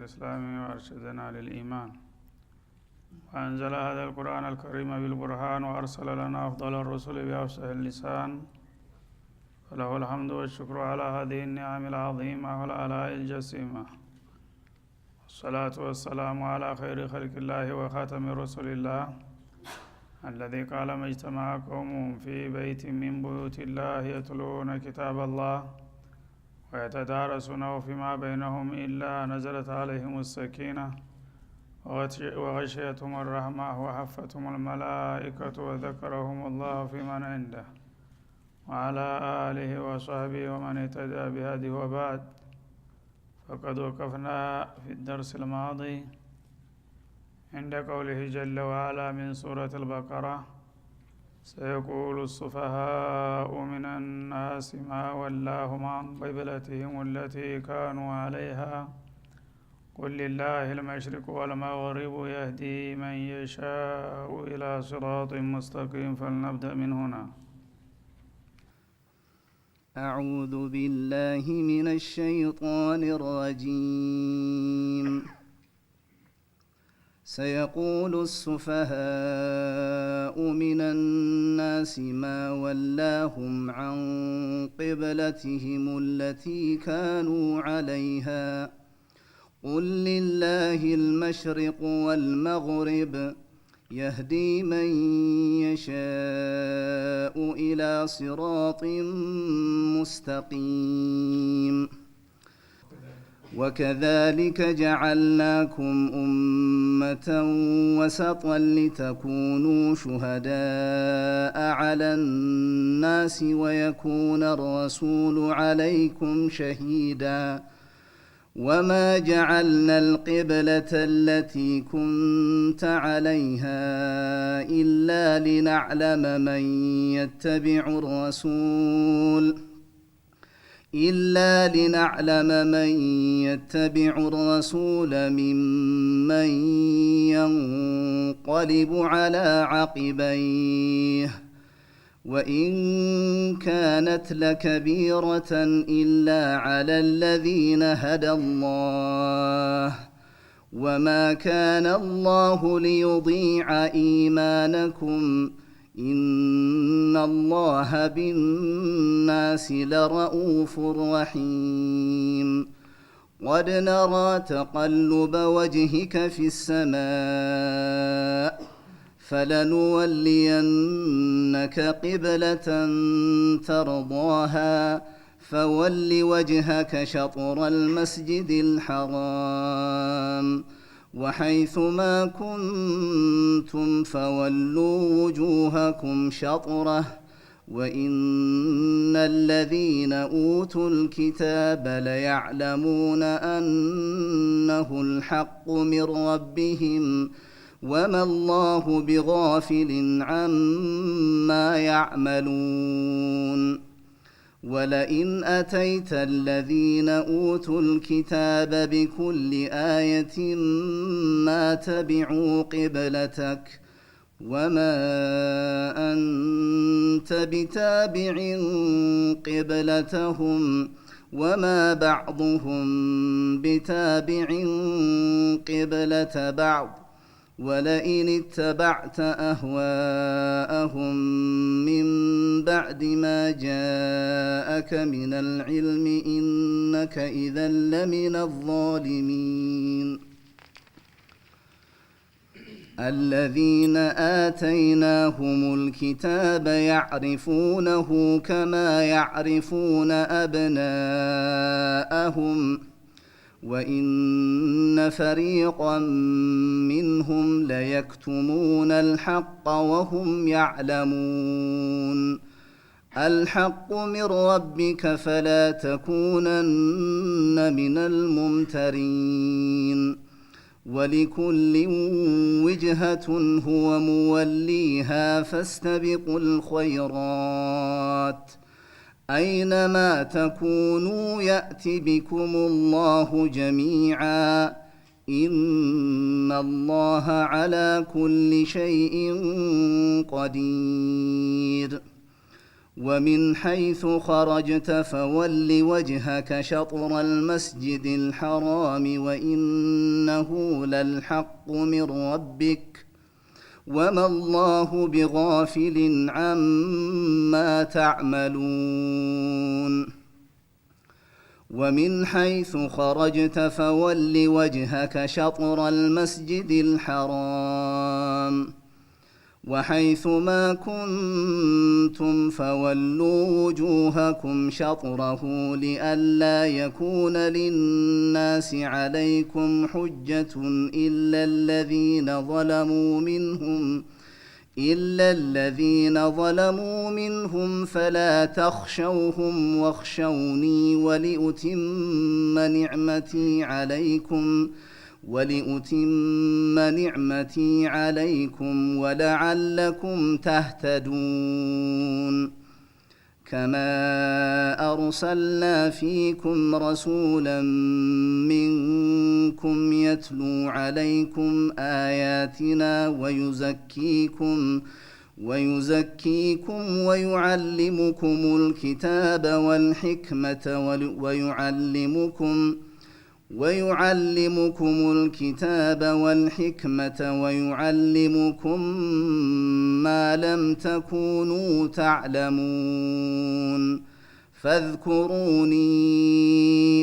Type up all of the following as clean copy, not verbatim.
الإسلام وأرشدنا للإيمان وأنزل هذا القرآن الكريم بالبرهان وأرسل لنا أفضل الرسل بأفصح اللسان فله الحمد والشكر على هذه النعم العظيمة والآلاء الجسيمة والصلاة والسلام على خير خلق الله وخاتم رسول الله الذي قال ما اجتمع قوم في بيت من بيوت الله يتلون كتاب الله ويتدارسونه فيما بينهم إلا نزلت عليهم السكينة وغشيتهم الرحمة وحفتهم الملائكة وذكرهم الله في من عنده وعلى آله وصحبه ومن اهتدى بهديه وبعد. فقد وقفنا في الدرس الماضي عند قوله جل وعلا من سورة البقرة: سيقول السفهاء من الناس ما ولاهم عن قبلتهم التي كانوا عليها قل لله المشرق والمغرب يهدي من يشاء إلى صراط مستقيم. فلنبدأ من هنا. أعوذ بالله من الشيطان الرجيم. سيقول السفهاء من الناس ما ولاهم عن قبلتهم التي كانوا عليها قل لله المشرق والمغرب يهدي من يشاء إلى صراط مستقيم. وكذلك جعلناكم أمة وسطا لتكونوا شهداء على الناس ويكون الرسول عليكم شهيدا وما جعلنا القبلة التي كنت عليها إلا لنعلم من يتبع الرسول ممن ينقلب على عقبيه وإن كانت لكبيرة إلا على الذين هدى الله وما كان الله ليضيع إيمانكم إن الله بالناس لرءوف رحيم. قد نرى تقلب وجهك في السماء فلنولينك قبلة ترضاها فول وجهك شطر المسجد الحرام وحيث ما كنتم فولوا وجوهكم شطره وإن الذين أوتوا الكتاب ليعلمون أنه الحق من ربهم وما الله بغافل عما يعملون. ولئن أتيت الذين أوتوا الكتاب بكل آية ما تبعوا قبلتك وما أنت بتابع قبلتهم وما بعضهم بتابع قبلة بعض ولئن اتبعت أهواءهم من بعد ما جاءك من العلم إنك إذا لمن الظالمين. الذين آتيناهم الكتاب يعرفونه كما يعرفون أبناءهم وإن فريقا منهم ليكتمون الحق وهم يعلمون. الحق من ربك فلا تكونن من الممترين. ولكل وجهة هو موليها فاستبقوا الخيرات أينما تكونوا يأت بكم الله جميعا إن الله على كل شيء قدير. ومن حيث خرجت فول وجهك شطر المسجد الحرام وإنه للحق من ربك وما الله بغافل عما تعملون ومن حيث خرجت فول وجهك شطر المسجد الحرام وحيث ما كنتم فولوا وجوهكم شطره لئلا يكون للناس عليكم حجة إلا الذين ظلموا منهم فلا تخشوهم واخشوني ولأتم نعمتي عليكم ولعلكم تهتدون كما أرسلنا فيكم رسولا منكم يتلو عليكم آياتنا ويزكيكم ويعلمكم الكتاب والحكمة ويعلمكم ما لم تكونوا تعلمون فاذكروني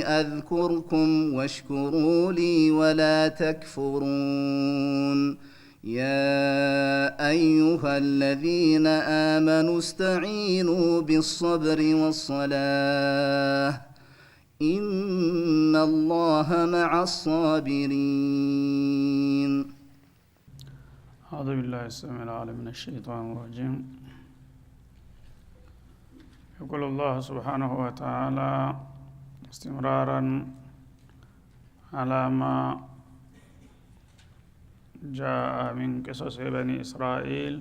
أذكركم واشكروا لي ولا تكفرون يا أيها الذين آمنوا استعينوا بالصبر والصلاة إن الله مع الصابرين. أعوذ بالله السميع العليم من الشيطان الرجيم. يقول الله سبحانه وتعالى استمرارا على ما جاء من قصص بني إسرائيل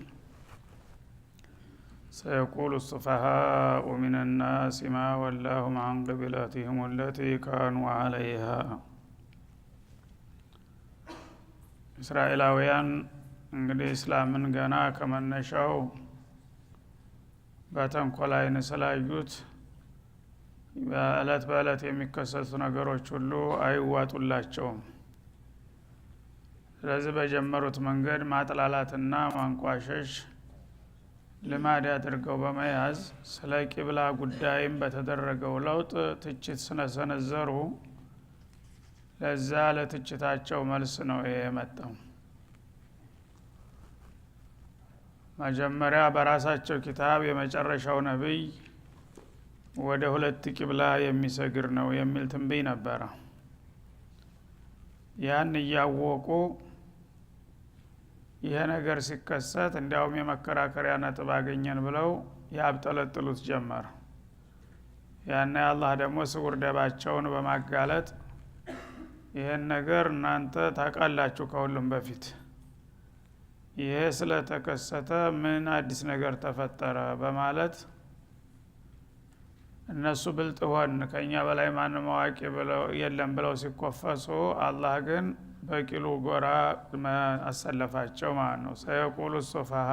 سيقول السفهاء من الناس ما ولاهم عن قبلتهم التي كانوا عليها እስራኤላውያን እንግዲህ እስላምን ገና ከመነሻው በተንኮል ዓይን ስላዩት በዕለት በዕለት የሚከሰቱ ነገሮች ሁሉ አይዋጡላቸውም። ስለዚህ በጀመሩት መንገድ ማጥላላትና ማንቋሸሽ ልማድ አድርገው በመያዝ ስለ ቂብላ ጉዳይም በተደረገው ለውጥ ትችት ስነዘሩ ለዛ ለትችታቸው መልስ ነው የመጣው። መጀመሪያ በራሳቸው ኪታብ የመጨረሻው ነብይ ወደ ሁለት ቂብላ የሚሰግር ነው የሚል ትንቢይ ነበር። ያን ያወቁ ይሄ ነገር ሲከሰት እንዲያውም የመከራከሪያ ነጥብ አገኘን ብለው ያብጠለጥሉት ጀመር። ያን አላህ ደግሞ ስውር ደባቸውን በማጋለጥ ይሄን ነገር እናንተ ታውቃላችሁ ከሁሉም በፊት ይሄ ስለተከሰተ ምን አዲስ ነገር ተፈጠረ በማለት እነሱ ብልጥ ሆን ከኛ በላይ ማንም አዋቂ ብለው የለም ብለው ሲኮፈሱ አላህ ግን በቂሉ ጎራ አሰለፋቸው ማለት ነው። ሰየቁሉ ሱፈሃ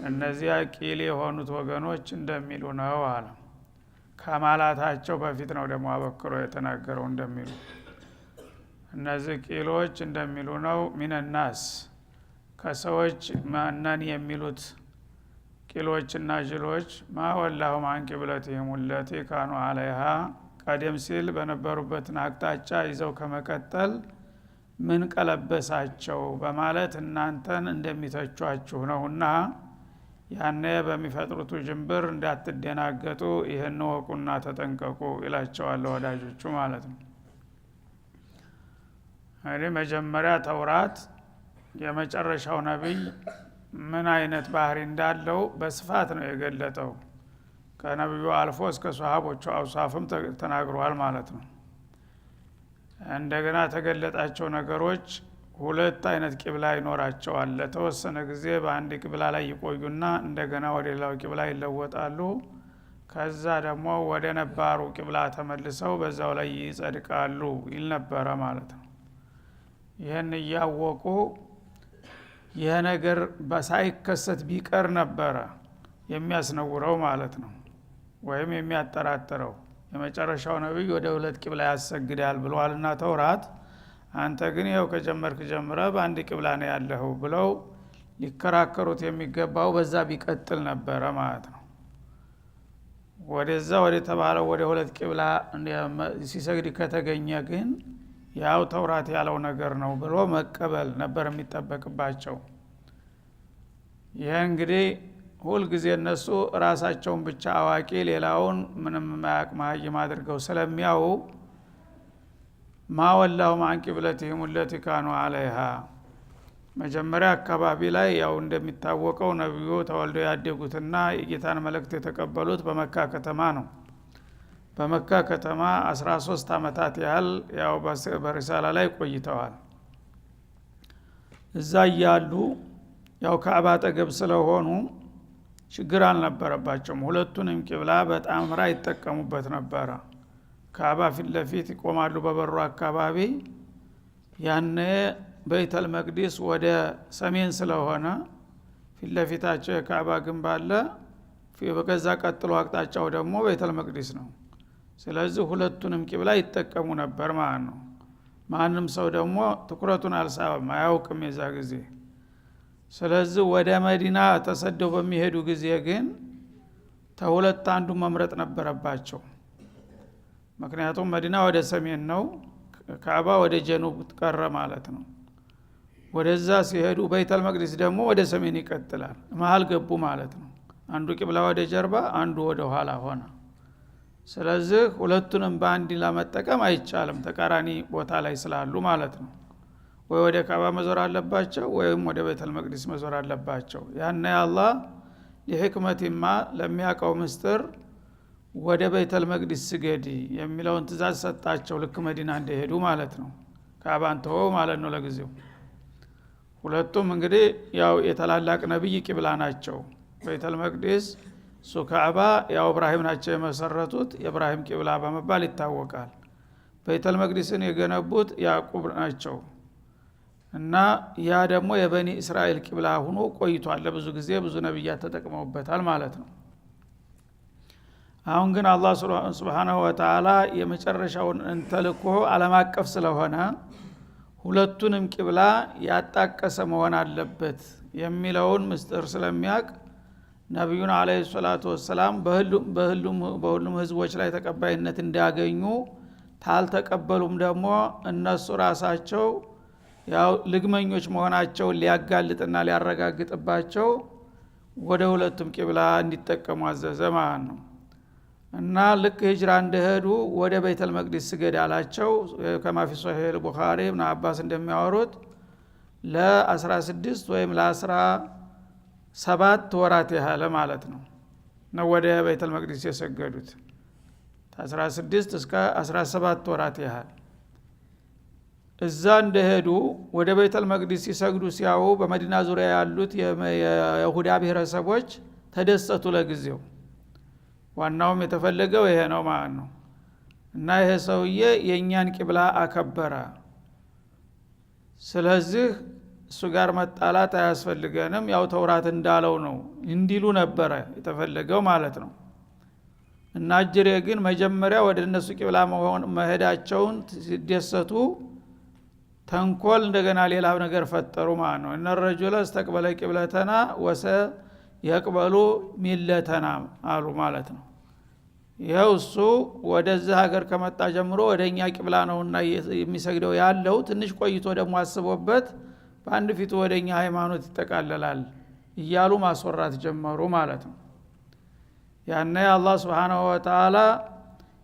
እነዚያ ቂል የሆኑት ወገኖች እንደሚሉ ነው አለ። ከማላታቸው በፊት ነው ደግሞ አበክሮ የተናገረው እንደሚሉ እነዚህ ቂሎች እንደሚሉ ነው። ሚነናስ ከሰዎች ማነን የሚሉት ቂሎችና ጅሎች ማወላሁም አን ቂብለቲሂም ለቲ ካኑ አለይሃ ቀደም ሲል በነበሩበት አቅጣጫ ይዘው ከመቀጠል ምን ቀለበሳቸው በማለት እናንተን እንደሚተቿችሁ ነውና ያኔ በሚፈጥሩት ጅምብር እንዳትደናገጡ ይሄን ወቁና ተጠንቀቁ ይላቸዋል ወዳጆቹ ማለት ነው። እንግዲህ መጀመሪያ ተውራት የመጨረሻው ነብይ ምን አይነት ባህሪ እንዳለው በስፋት ነው የገለጠው። ከነብዩ አልፎ እስከ ሷሃቦቹ አውሳፍም ተናግሯል ማለት ነው። እንደገና ተገለጣቸው ነገሮች ሁለት አይነት ቂብላ ይኖራቸዋል። ለተወሰነ ጊዜ በአንድ ቂብላ ላይ ይቆዩና እንደገና ወደ ሌላው ቂብላ ይለወጣሉ። ከዛ ደግሞ ወደ ነባሩ ቂብላ ተመልሰው በዛው ላይ ይጸድቃሉ ይል ነበረ ማለት ነው። ይሄን ያወቁ ይሄ ነገር በሳይከሰት ቢቀር ነበረ የሚያስነውረው ማለት ነው ወይም የሚያጠራጥረው የመጨረሻው ነብይ ወደ ሁለት ቂብላ ያሰግዳል ብለዋልና ተውራት አንተ ግን ይኸው ከጀመርክ ጀምረ በአንድ ቂብላ ነው ያለው ብለው ሊከራከሩት የሚገባው በዛ ቢቀጥል ነበር ማለት ነው ወደዛ ወደ ተባለው ወደ ሁለት ቂብላ ሲሰግድ ከተገኘ ግን ያው ተውራት ያለው ነገር ነው ብሎ መቀበል ነበር የሚጠበቅባቸው ይሄ እንግዲህ ሁል ጊዜ እነሱ ራሳቸውን ብቻ አዋቂ ሌላውን ምንም ማያቅ ማይም አድርገው ስለሚያው ማወላው ማንቂ ብለትህም التي كانوا عليها መጀመሪያ አካባቢ ላይ ያው እንደሚታወቀው ነብዩ ተወልደው ያደጉትና የጌታን መልእክት የተቀበሉት በመካ ከተማ ነው በመካ ከተማ 13 አመታት ያህል ያው በሪሳላ ላይ ቆይተዋል እዛ ያሉ ያው ካዕባ አጠገብ ስለሆኑ ችግር አልነበረባቸውም ሁለቱንም ቂብላ በጣም ራይ ተጠቀሙበት ነበር ካዕባ ፊት ለፊት ይቆማሉ በበሩ አካባቢ ያነ በይተል መቅዲስ ወደ ሰሜን ስለሆነ ፊት ለፊታቸው የካዕባ ግንብ አለ በገዛ ቀጥሎ አቅጣጫው ደግሞ በይተል መቅዲስ ነው ስለዚህ ሁለቱንም ቂብላ ይተጠቀሙ ነበር ማለት ነው ማንንም ሰው ደግሞ ትኩረቱን አልሳበም አያውቅም የዛ ጊዜ ስለዚህ ወደ መዲና ተሰደው በሚሄዱ ጊዜ ግን ተሁለት አንዱ መምረጥ ነበረባቸው ምክንያቱም መዲና ወደ ሰሜን ነው ካዕባ ወደ ጀኑብ ተቀረ ማለት ነው ወደዛ ሲሄዱ በይተል መቅዲስ ደግሞ ወደ ሰሜን ይቀጥላል መሃል ገቡ ማለት ነው አንዱ ቂብላ ወደ ጀርባ አንዱ ወደ ኋላ ሆነ ስለዚህ ሁለቱንም በአንድ ለመጠቀም አይቻልም ተቃራኒ ቦታ ላይ ስላሉ ማለት ነው ወይ ወደ ካዕባ መዞር አለባቸው ወይም ወደ በይተል መቅዲስ መዞር አለባቸው ያነ አላህ ለህክመቲማ ለሚያቀው ምስጥር ወደ በይተል መቅዲስ ስገዲ የሚለውን ትእዛዝ ሰጣቸው ልክ መዲና እንደሄዱ ማለት ነው ካዕባን ተወው ማለት ነው ለጊዜው ሁለቱም እንግዲህ ያው የተላላቅ ነብይ ቂብላ ናቸው በይተል መቅዲስ ሱካዕባ ያው ኢብራሂም ናቸው የመሰረቱት የኢብራሂም ቂብላ በመባል ይታወቃል በይተል መቅዲስን የገነቡት ያዕቁብ ናቸው እና ያ ደግሞ የበኒ እስራኤል ቂብላ ሆኖ ቆይቷል ለብዙ ጊዜ ብዙ ነብያት ተጠቅመውበታል ማለት ነው አሁን ግን አላህ Subhanahu Wa Ta'ala የመጨረሻውን ተልእኮ ዓለም አቀፍ ስለሆነ ሁለቱንም ቂብላ ያጣቀሰ መሆን አለበት የሚለውን ምስጥር ስለሚያቅ ነብዩን አለይሂ ሰላቱ ወሰለም በሁሉም ህዝቦች ላይ ተቀባይነት እንዲያገኙ ታልተቀበሉም ደግሞ እነሱ ራሳቸው ያው ልግመኞች መሆናቸው ሊያጋልጥና ሊያረጋግጥባቸው ወደ ሁለቱም ቂብላ እንዲጠቀሙ አዘዘ ማለት ነው እና ልክ ሂጅራ እንደሄዱ ወደ በይተል መቅዲስ ስገድ አላቸው ከማፊ ሶሂህ አልቡኻሪ ኢብኑ አባስ እንደሚያወሩት ለ16 ወይም ለ17 ወራት ያህል ማለት ነው ወደ በይተል መቅዲስ የሰገዱት 16 እስከ 17 ወራት ያህል እዛ እንደሄዱ ወደ በይተል መቅዲስ ሲሰግዱ ሲያው በመዲና ዙሪያ ያሉት የይሁዳ ብሔረሰቦች ተደሰቱ ለጊዜው ዋናውም የተፈለገው ይሄ ነው ማለት ነው እና ይሄ ሰውዬ የኛን ቂብላ አከበረ ስለዚህ እሱ ጋር መጣላት አያስፈልገንም ያው ተውራት እንዳለው ነው እንዲሉ ነበረ የተፈለገው ማለት ነው እና እጅሬ ግን መጀመሪያ ወደ እነሱ ቂብላ መሄዳቸውን ሲደሰቱ ተንኮል እንደገና ሌላ ነገር ፈጠሩ ማለት ነው እነ الرجل استقبل قبلتنا وسيقبل ملتنا አሉ ማለት ነው ይሄው እሱ ወደዛ ሀገር ከመጣ ጀምሮ ወደኛ ቂብላ ነውና የሚሰግደው ያለው ትንሽ ቆይቶ ደግሞ አስቦበት በአንድ ፊቱ ወደኛ ሃይማኖት ይተቃለላል እያሉ ማስወራት ጀመሩ ማለት ነው ያኔ አላህ Subhanahu Wa Ta'ala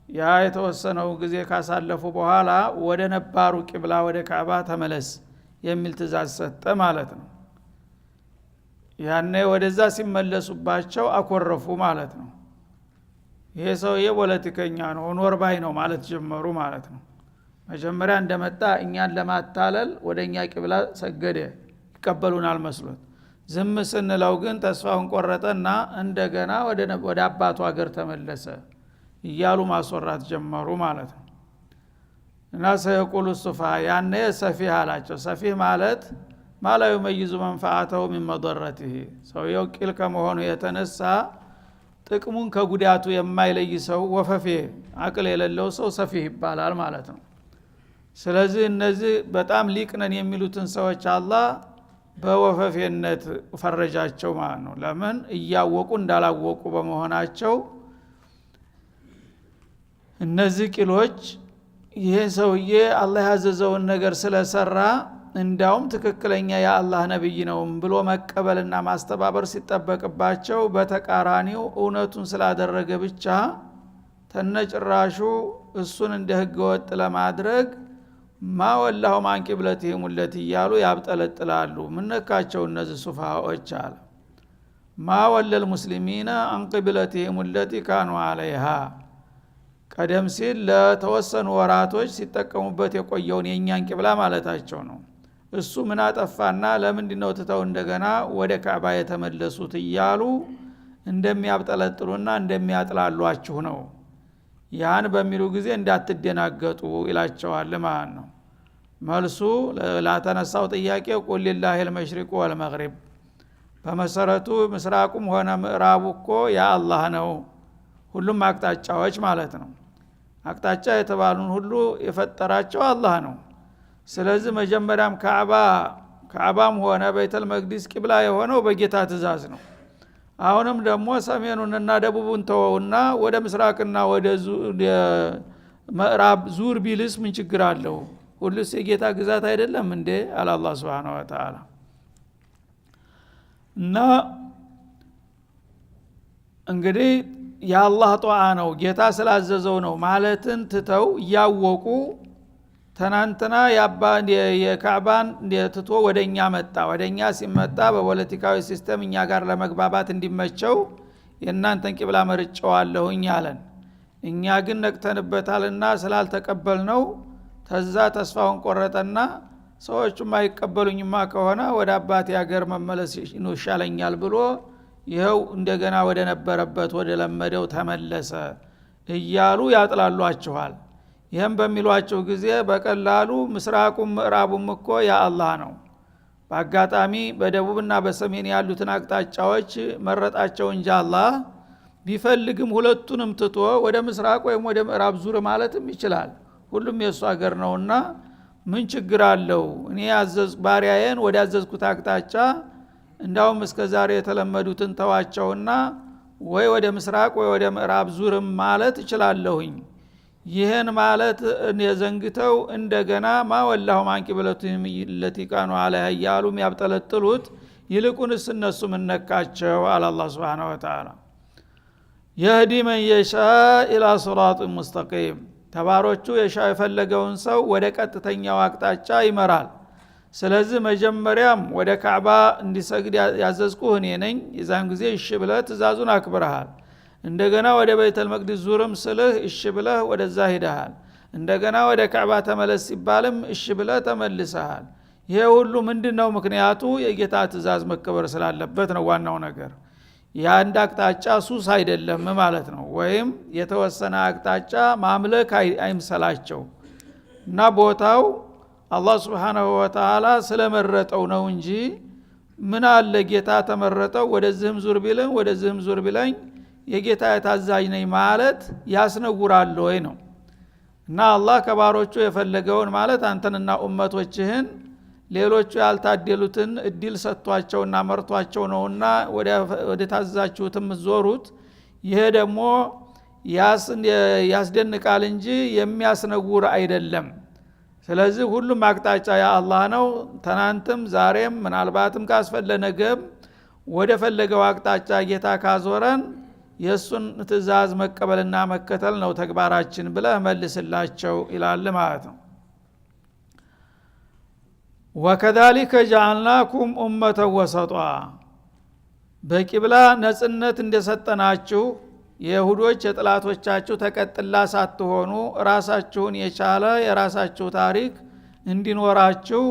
ያ የተወሰነው ጊዜ ካሳለፉ በኋላ ወደ ነባሩ ቂብላ ወደ ካዕባ ተመለስ የሚል ትእዛዝ ሰጠ ማለት ነው ያኔ ወደዛ ሲመለሱባቸው አኮረፉ ማለት ነው ይሄ ሰውዬ ፖለቲከኛ ነው ኖርባይ ነው ማለት ጀመሩ ማለት ነው መጀመሪያ እንደመጣ እኛን ለማታለል ወደኛ ቂብላ ሰገደ ይቀበሉናል መስሎት ዝም ስንለው ግን ተስፋውን ቆረጠና እንደገና ወደ አባቱ ሀገር ተመለሰ እያሉ ማስወራት ጀመሩ ማለት ነው እና ሰይቁሉ ሱፋ ያኔ ሰፊህ አላቸው ሰፊህ ማለት ማላ ይመይዙ መንፈዓተው ሚን መضረቲሂ ሰውየው ቂል ከመሆኑ የተነሳ ጥቅሙን ከጉዳቱ የማይለይ ሰው ወፈፌ አቅል የሌለው ሰው ሰፊህ ይባላል ማለት ነው። ስለዚህ እነዚህ በጣም ሊቅነን የሚሉትን ሰዎች አላህ በወፈፌነት ፈረጃቸው ማለት ነው። ለምን እያወቁ እንዳላወቁ በመሆናቸው እነዚህ ቂሎች ይሄ ሰውዬ አላህ ያዘዘውን ነገር ስለሰራ እንዳውም ትክክለኛ የአላህ ነብይ ነው ብሎ መቀበልና ማስተባበር ሲጠበቅባቸው በተቃራኒው እውነቱን ስላደረገ ብቻ ተነጭራሹ እሱን እንደ ህገ ወጥ ለማድረግ ማወላሁ ማንቂብለቲሂም ለቲ ያሉ ያብጠለጥላሉ። ምንነካቸው እነዚህ ሱፋዎች አለ ማወለል ሙስሊሚና አንቂብለቲሂም ለቲ ካኑ አለይሃ ቀደም ሲል ለተወሰኑ ወራቶች ሲጠቀሙበት የቆየውን የኛን ቂብላ ማለታቸው ነው። እሱ ምን አጠፋና ለምንድነው ተተው እንደገና ወደ ካዕባ የተመለሱት እያሉ እንደሚያብጠለጥሉና እንደሚያጥላሏችሁ ነው። ያን በሚሉ ጊዜ እንዳትደናገጡ ይላቸዋል ማለት ነው። መልሱ ላተነሳው ጥያቄ ቁል ሊላሂል መሽሪቁ ወልመግሪብ በመሰረቱ ምስራቁም ሆነ ምዕራቡ እኮ የአላህ ነው፣ ሁሉም አቅጣጫዎች ማለት ነው። አቅጣጫ የተባሉን ሁሉ የፈጠራቸው አላህ ነው። ስለዚህ መጀመሪያም ካዕባም ሆነ ቤተል መቅዲስ ቂብላ የሆነው በጌታ ትእዛዝ ነው። አሁንም ደግሞ ሰሜኑንና ደቡቡን ተወውና ወደ ምስራቅና ወደ ምዕራብ ዙር ቢልስ ምን ችግር አለው? ሁሉስ የጌታ ግዛት አይደለም እንዴ? አለ አላህ Subhanahu Wa Ta'ala። እና እንግዲህ የአላህ ጧዓ ነው ጌታ ስላዘዘው ነው ማለትን ትተው ያወቁ ተናንተና የካዕባን ትቶ ወደኛ መጣ። ወደኛ ሲመጣ በፖለቲካዊ ሲስተም እኛ ጋር ለመግባባት እንዲመቸው የእናንተን ቂብላ መርጨዋለሁኝ አለን። እኛ ግን ነቅተንበታልና ስላልተቀበልነው ተዛ ተስፋውን ቆረጠና ሰዎቹም አይቀበሉኝማ ከሆነ ወደ አባቴ ሀገር መመለስ ይሻለኛል ብሎ ይኸው እንደገና ወደ ነበረበት ወደ ለመደው ተመለሰ እያሉ ያጥላሏቸዋል። ይህም በሚሏቸው ጊዜ በቀላሉ ምስራቁም ምዕራቡም እኮ የአላህ ነው። በአጋጣሚ በደቡብና በሰሜን ያሉትን አቅጣጫዎች መረጣቸው እንጂ አላህ ቢፈልግም ሁለቱንም ትቶ ወደ ምስራቅ ወይም ወደ ምዕራብ ዙር ማለትም ይችላል። ሁሉም የሱ ሀገር ነውና ምን ችግር አለው? እኔ ባሪያዬን ወደ ያዘዝኩት አቅጣጫ እንዳውም እስከዛሬ የተለመዱትን ተዋቸውና ወይ ወደ ምስራቅ ወይ ወደ ምዕራብ ዙርም ማለት እችላለሁኝ። ይህን ማለት የዘንግተው እንደገና ማወላሁ ማንቂብለቱም ለቲ ካኑ አለይሃ ያሉ የሚያብጠለጥሉት ይልቁንስ እነሱ ምን ነካቸው? አለ አላህ Subhanahu Wa Ta'ala። የህዲ መን የሻ ኢላ ሲራጥ ሙስተቂም ተባሮቹ የሻ የፈለገውን ሰው ወደ ቀጥተኛው አቅጣጫ ይመራል። ስለዚህ መጀመሪያም ወደ ካዕባ እንዲሰግድ ያዘዝኩህ እኔ ነኝ። የዛን ጊዜ እሺ ብለህ ትእዛዙን አክብረሃል። እንደገና ወደ ቤተል መቅዲስ ዙርም ስልህ እሺ ብለህ ወደዛ ሄደሃል። እንደገና ወደ ካዕባ ተመለስ ሲባልም እሺ ብለህ ተመልሰሃል። ይሄ ሁሉ ምንድነው ምክንያቱ? የጌታ ትእዛዝ መከበር ስላለበት ነው ዋናው ነገር። የአንድ አቅጣጫ ሱስ አይደለም ማለት ነው። ወይም የተወሰነ አቅጣጫ ማምለክ አይምሰላቸው እና ቦታው አላህ Subhanahu Wa Ta'ala ስለመረጠው ነው እንጂ ምን አለ ጌታ ተመረጠው ወደዚህም ዙር ቢለኝ ወደዚህም ዙር ቢለኝ የጌታ የታዛዥ ነኝ ማለት ያስነውራል ወይ ነው። እና አላህ ከባሮቹ የፈለገውን ማለት አንተንና ኡመቶችህን ሌሎቹ ያልታደሉትን እድል ሰጥቷቸውና መርቷቸው ነውና ወደ ታዛዛችሁትም ዞሩት። ይሄ ደግሞ ያስደንቃል እንጂ የሚያስነውር አይደለም። ስለዚህ ሁሉም አቅጣጫ የአላህ ነው። ትናንትም ዛሬም ምናልባትም ካስፈለነገም ወደ ፈለገው አቅጣጫ ጌታ ካዞረን የሱን ትእዛዝ መቀበልና መከተል ነው ተግባራችን ብለህ መልስላቸው ይላል ማለት ነው። ወከዛሊከ ጀዐልናኩም ኡመተን ወሰጧ በቂብላ ነጽነት እንደሰጠናችሁ የይሁዶች የጥላቶቻችሁ ተቀጥላ ሳትሆኑ ራሳችሁን የቻለ የራሳችሁ ታሪክ እንዲኖራችሁ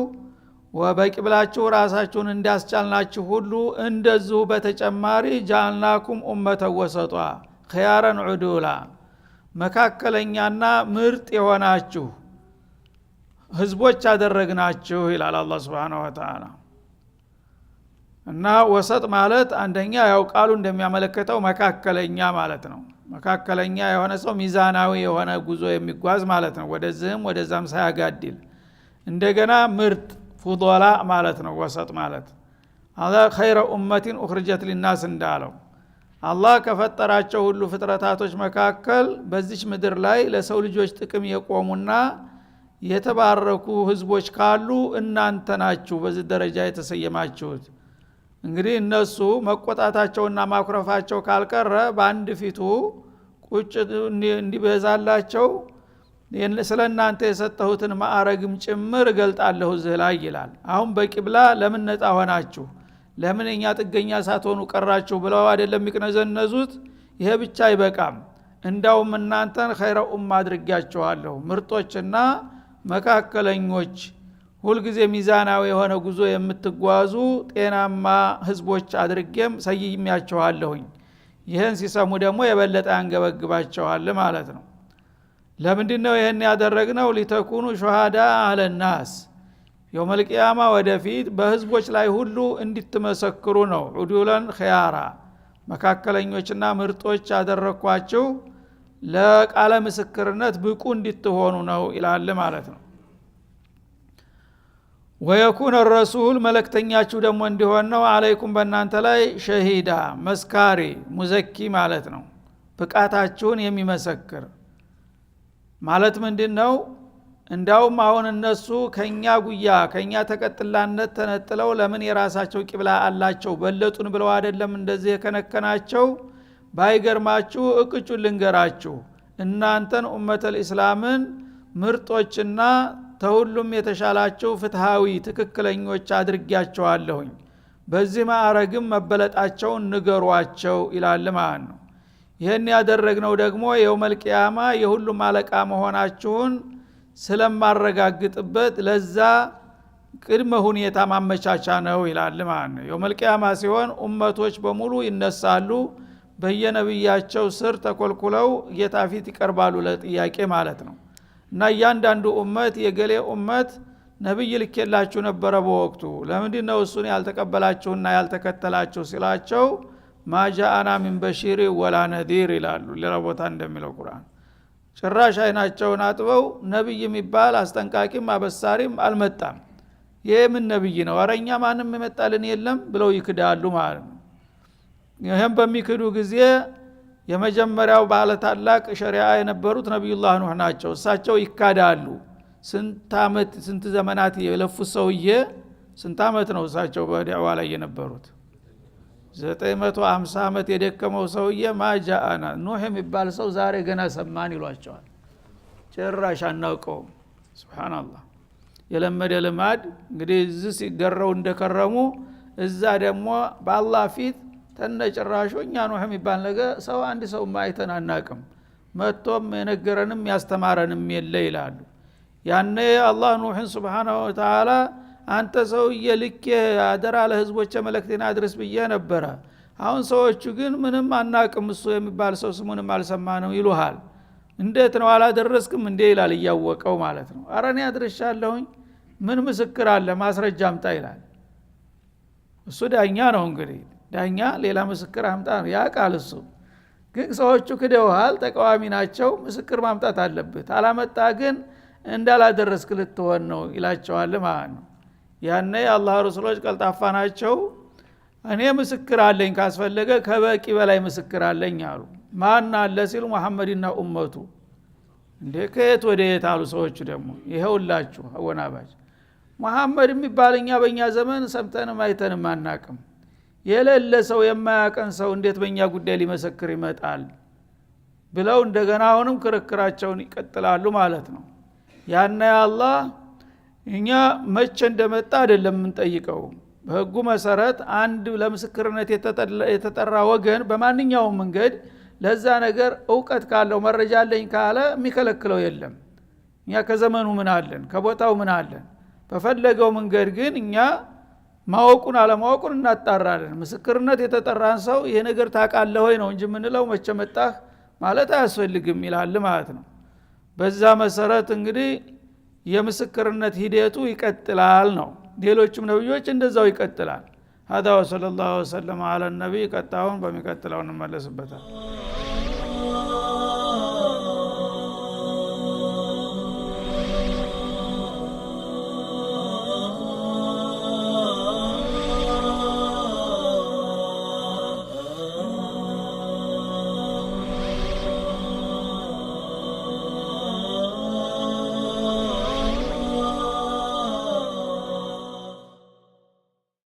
ወበቂብላችሁ ራሳችሁን እንዳስቻልናችሁ ሁሉ እንደዚሁ በተጨማሪ ጀዐልናኩም ኡመተን ወሰጧ ኺያረን ዑዱላ መካከለኛና ምርጥ የሆናችሁ ህዝቦች አደረግናችሁ ይላል አላህ Subhanahu Wa Ta'ala። እና ወሰጥ ማለት አንደኛ ያው ቃሉ እንደሚያመለክተው መካከለኛ ማለት ነው። መካከለኛ የሆነ ሰው ሚዛናዊ የሆነ ጉዞ የሚጓዝ ማለት ነው፣ ወደዚህም ወደዛም ሳያጋድል። እንደገና ምርጥ ፉዶላ ማለት ነው ወሰጥ ማለት። አላህ ኸይረ ኡመቲን ኡኽሪጀት ሊናስ እንዳለው አላህ ከፈጠራቸው ሁሉ ፍጥረታቶች መካከል በዚች ምድር ላይ ለሰው ልጆች ጥቅም የቆሙና የተባረኩ ህዝቦች ካሉ እናንተ ናችሁ በዚህ ደረጃ የተሰየማችሁት። እንግዲህ እነሱ መቆጣታቸውና ማኩረፋቸው ካልቀረ በአንድ ፊቱ ቁጭ እንዲበዛላቸው ስለናንተ የሰጠሁትን ማዕረግም ጭምር እገልጣለሁ እዚህ ላይ ይላል። አሁን በቂብላ ለምን ነፃ ሆናችሁ ለምን እኛ ጥገኛ ሳትሆኑ ቀራችሁ ብለው አይደለም ይቅነዘነዙት። ይሄ ብቻ አይበቃም፣ እንዳውም እናንተን ኸይረ ኡማ አድርጋችኋለሁ፣ ምርጦችና መካከለኞች ሁልጊዜ ሚዛናዊ የሆነ ጉዞ የምትጓዙ ጤናማ ህዝቦች አድርጌም ሰይሜያችኋለሁኝ። ይህን ሲሰሙ ደግሞ የበለጠ አንገበግባቸዋል ማለት ነው። ለምንድነው ይህን ያደረግነው? ሊተኩኑ ሹሃዳ አለናስ የውመል ቂያማ ወደፊት በህዝቦች ላይ ሁሉ እንድትመሰክሩ ነው። ዑዱለን ኺያራ መካከለኞችና ምርጦች ያደረኳችሁ ለቃለ ምስክርነት ብቁ እንድትሆኑ ነው ይላል ማለት ነው። ወየኩን الرسول መልእክተኛችሁ ደግሞ እንዲሆን ነው አለይኩም በእናንተ ላይ ሸሂዳ መስካሪ ሙዘኪ ማለት ነው። ብቃታችሁን የሚመሰክር ማለት ምንድነው? እንዳውም አሁን እነሱ ከኛ ጉያ ከኛ ተቀጥላነት ተነጥለው ለምን የራሳቸው ቂብላ አላቸው በለጡን ብለው አይደለም እንደዚህ የከነከናቸው። ባይገርማችሁ እቅጩን ልንገራችሁ፣ እናንተን ኡመተል ኢስላምን ምርጦችና ተሁሉም የተሻላችሁ ፍትሃዊ ትክክለኞች አድርጊያቸዋለሁኝ፣ በዚህ ማዕረግም መበለጣቸውን ንገሯቸው ይላል ማለት ነው። ይህን ያደረግነው ደግሞ የውመል ቂያማ የሁሉም አለቃ መሆናችሁን ስለማረጋግጥበት ለዛ ቅድመ ሁኔታ ማመቻቻ ነው ይላል ማለት ነው። የውመል ቂያማ ሲሆን ኡመቶች በሙሉ ይነሳሉ፣ በየነብያቸው ስር ተኮልኩለው ጌታ ፊት ይቀርባሉ ለጥያቄ ማለት ነው። እና እያንዳንዱ ኡመት የገሌ ኡመት ነብይ ልኬላችሁ ነበረ በወቅቱ ለምንድነው እሱን ያልተቀበላችሁና ያልተከተላችሁ ሲላቸው ማጃአና ሚን በሺሪ ወላ ነዲር ይላሉ። ሌላ ቦታ እንደሚለው ቁርአን ጭራሽ አይናቸውን አጥበው ነብይ የሚባል አስጠንቃቂም አበሳሪም አልመጣም፣ ይሄ ምን ነብይ ነው? አረኛ ማንም የመጣልን የለም ብለው ይክዳሉ ማለት ነው። ይሄን በሚክዱ ጊዜ የመጀመሪያው ባለ ታላቅ ሸሪዓ የነበሩት ነብዩላህ ኑህ ናቸው። እሳቸው ይካዳሉ። ስንት አመት ስንት ዘመናት የለፉት ሰውዬ ስንት አመት ነው እሳቸው በዳዕዋ ላይ የነበሩት? 950 አመት የደከመው ሰውዬ ማጃአና ኑህ የሚባል ሰው ዛሬ ገና ሰማን ይሏቸዋል። ጭራሽ አናውቀውም። ሱብሃንአላህ የለመደ ልማድ እንግዲህ እዚህ ሲገረው እንደከረሙ እዛ ደግሞ በአላህ ፊት ተነጭራሹ እኛ ኑህ የሚባል ነገር ሰው አንድ ሰው ማይተን አናቅም፣ መጥቶም የነገረንም ያስተማረንም የለ ይላሉ። ያኔ አላህ ኑህን ሱብሃነሁ ወተዓላ አንተ ሰውዬ ልክ አደራ ለህዝቦች መልእክቴን አድርስ ብዬ ነበረ፣ አሁን ሰዎቹ ግን ምንም አናቅም እሱ የሚባል ሰው ስሙንም አልሰማነው ይሉሃል፣ እንዴት ነው አላደረስክም እንዴ ይላል እያወቀው ማለት ነው። ኧረ እኔ አድርሻለሁኝ፣ ምን ምስክር አለ ማስረጃ አምጣ ይላል። እሱ ዳኛ ነው እንግዲህ ዳኛ ሌላ ምስክር አምጣ ነው ያ ቃል። እሱ ግን ሰዎቹ ክደውሃል፣ ተቃዋሚ ናቸው፣ ምስክር ማምጣት አለበት፣ አላመጣ ግን እንዳላደረስክ ልትሆን ነው ይላቸዋል ማለት ነው። ያኔ የአላህ ረሱሎች ቀልጣፋ ናቸው። እኔ ምስክር አለኝ ካስፈለገ ከበቂ በላይ ምስክር አለኝ አሉ። ማን አለ ሲሉ መሐመድና ኡመቱ። እንዴ ከየት ወደ የት አሉ ሰዎቹ ደግሞ ይሄውላችሁ አወናባጅ መሐመድ የሚባል እኛ በእኛ ዘመን ሰምተንም አይተንም አናቅም፣ የሌለ ሰው የማያቀን ሰው እንዴት በእኛ ጉዳይ ሊመሰክር ይመጣል ብለው እንደገና አሁንም ክርክራቸውን ይቀጥላሉ ማለት ነው። ያኔ አላህ እኛ መቼ እንደመጣ አይደለም የምንጠይቀው፣ በህጉ መሰረት አንድ ለምስክርነት የተጠራ ወገን በማንኛውም መንገድ ለዛ ነገር ዕውቀት ካለው መረጃ አለኝ ካለ የሚከለክለው የለም። እኛ ከዘመኑ ምን አለን ከቦታው ምን አለን፣ በፈለገው መንገድ ግን እኛ ማወቁን አለማወቁን እናጣራለን። ምስክርነት የተጠራን ሰው ይሄ ነገር ታውቃለህ ወይ ነው እንጂ ምንለው መቼ መጣህ ማለት አያስፈልግም ይላል ማለት ነው። በዛ መሰረት እንግዲህ የምስክርነት ሂደቱ ይቀጥላል ነው። ሌሎችም ነብዮች እንደዛው ይቀጥላል። هذا وصلى الله وسلم على النبي ቀጣውን በሚቀጥለው እንመለስበታል